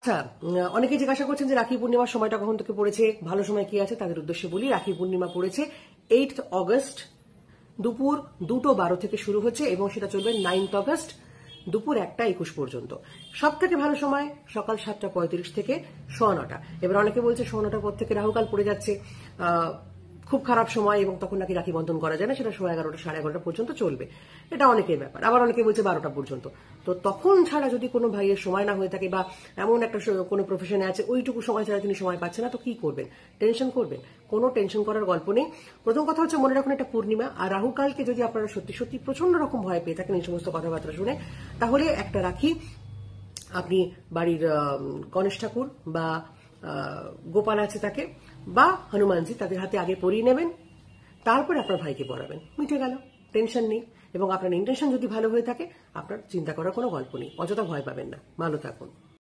আচ্ছা, অনেকে জিজ্ঞাসা করছেন যে রাখি পূর্ণিমার সময়টা কখন থেকে পড়েছে, ভালো সময় কি আছে। তাদের উদ্দেশ্যে বলি, রাখি পূর্ণিমা পড়েছে 8 অগস্ট দুপুর 2:12 থেকে শুরু হচ্ছে এবং সেটা চলবে 9 অগস্ট দুপুর 1:21 পর্যন্ত। সব থেকে ভালো সময় সকাল 7:35 থেকে 9:15। এবার অনেকে বলছে 9:15 পর থেকে রাহুকাল পড়ে যাচ্ছে, খুব খারাপ সময় এবং তখন নাকি রাখি বন্ধন করা যায় না, সেটা 11:30 11:30 পর্যন্ত চলবে। এটা অনেকের ব্যাপার। আবার অনেকে বলছে 12টা পর্যন্ত। তো তখন ছাড়া যদি কোনো ভাইয়ের সময় না হয়ে থাকে বা এমন একটা কোনো প্রফেশনে আছে ওইটুকু সময় ছাড়া তিনি সময় পাচ্ছেন না, তো কি করবেন? টেনশন করবেন? কোনো টেনশন করার গল্প নেই। প্রথম কথা হচ্ছে মনে রাখুন এটা পূর্ণিমা, আর রাহুকালকে যদি আপনারা সত্যি সত্যি প্রচন্ড রকম ভয় পেয়ে থাকেন এই সমস্ত কথাবার্তা শুনে, তাহলে একটা রাখি আপনি বাড়ির গণেশ ঠাকুর বা গোপাল আছে তাকে বা হনুমানজি তাদের হাতে আগে পরিয়ে নেবেন, তারপরে আপনার ভাইকে পড়াবেন, মিটে গেল, টেনশন নেই। এবং আপনার ইন্টেনশন যদি ভালো হয়ে থাকে আপনার চিন্তা করার কোনো গল্প নেই, অযথা ভয় পাবেন না। ভালো থাকুন।